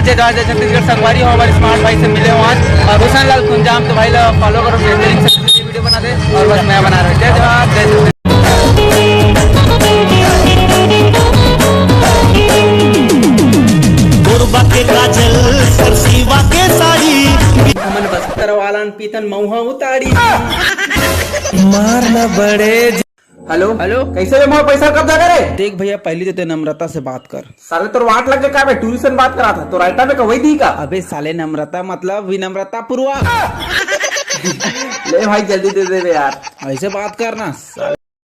जय जवाहर जय छत्तीसगढ़ संगवारी हो। हमारे स्मार्ट भाई से मिले हो आज और हुसैन लाल कुंजाम, तो भाई लोग फॉलो करो, बेहतरीन से वीडियो बना दे। और बस मैं बना रहा हूँ। जय जवाहर जय छत्तीसगढ़। के काजल सरसीवा के साड़ी हमन बस्तर वालन पीतन मऊहा उतारी मारना बड़े। हेलो हेलो, कैसे मोर पैसा कब जा करे? देख भैया, पहले तो नम्रता से बात कर। साले तो वाट लग का टूरिस्ट बात करा था तो रायता में वही दी का। अबे साले, नम्रता मतलब विनम्रता पूर्वा ले भाई जल्दी दे दे यार, ऐसे बात करना।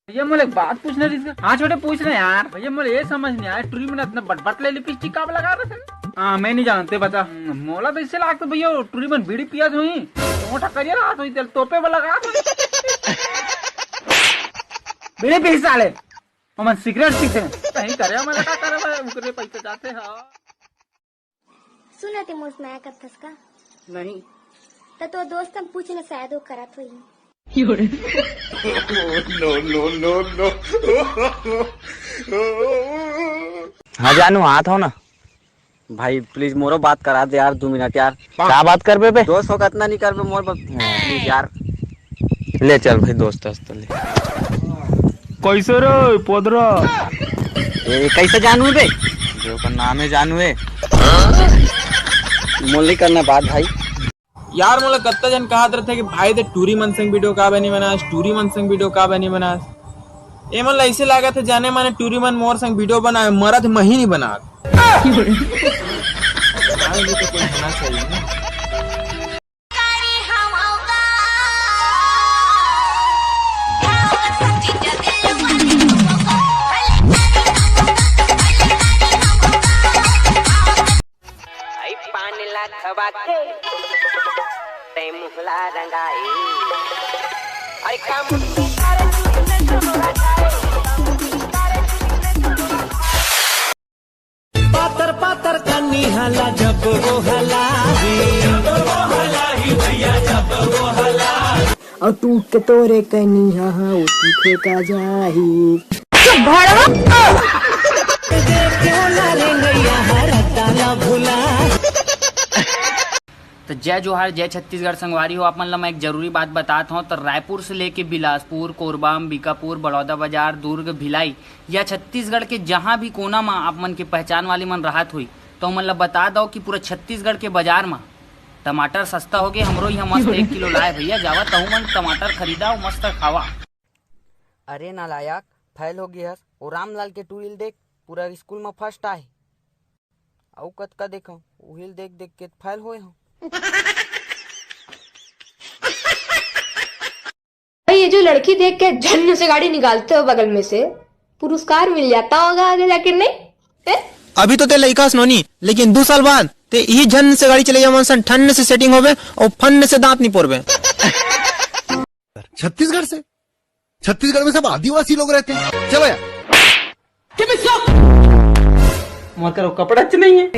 भैया मोले एक बात पूछना रही। हाँ छोटे पूछ रहे यार। भैया मोले ये समझ नहीं आया, टूरी में इतना बट ले लिपस्टिक का लगा रहे थे। हाँ मैं नहीं जानते, बता मोला तो इससे लागत भैया टूरी में बीड़ी पिया हुई मोटा करिए रात हुई तेल तोपे वाला लगा बीड़ी पी साले हम सिगरेट पीते कहीं करे मैं लगा करे उकरे पैसे जाते हैं। सुना ते मोस मैं कथस का नहीं तो दोस्त हम पूछने शायद वो करत हुई। नो हाँ जानू, हाथ हो ना भाई, प्लीज मोरो बात करा दे यार 2 मिनट यार। क्या बात कर बे दोस्त हो, इतना नहीं कर बे मोर प्लीज यार। ले चल भाई दोस्त ले। कैसे रे पोदरा कैसे जानू बे? जो का नाम है जानू है। मोली करना बात भाई यार। मोला कत्ता जन कहा रहते कि भाई दे टूरी मन संग वीडियो का बनी बना, टूरी मन संग वीडियो का बनी बना। ए मन ऐसे लगा था जाने माने टूरी मन मोर संग वीडियो बनाए, मरद मही नहीं बना। पातर पातर कन्नी हला जब वो हलाही भैया जब वो हला और टूट के तोरे कनी हाँ उसी फेंका जाही। क्यों ना ले गया हरताला भुला। तो जय जोहार जय छत्तीसगढ़ संगवारी हो। आप मन ला मैं एक जरूरी बात बताता हूँ। तो रायपुर से लेके बिलासपुर, कोरबा, बीकापुर, बड़ौदा बाजार, दुर्ग, भिलाई या छत्तीसगढ़ के जहाँ भी कोना में आप मन के पहचान वाली मन राहत हुई तो मन ला बता दो कि पूरा छत्तीसगढ़ के बाजार में टमाटर सस्ता हो गया। हमरो यहाँ मस्त 1 किलो लाए भैया, जावा तहु मन टमाटर खरीदा और मस्त खावा। अरे नालायक, फैल हो गया और रामलाल के टूरिल देख, पूरा स्कूल में फर्स्ट आए। औ कतका देखो उहिल देख देख के फैल होए हो। ये जो लड़की देख के झन्न से गाड़ी निकालते हो बगल में से, पुरस्कार मिल जाता होगा आगे जाके, नहीं है? अभी तो ते लइका सुनोनी, लेकिन 2 साल बाद ते यही झन्न से गाड़ी चले जा मनसन, ठन्न से सेटिंग होवे और फन्न से दांत नहीं पोरबे। छत्तीसगढ़ में सब आदिवासी लोग रहते हैं। चलो यार मोर करो कपड़ा अच्छा नहीं है।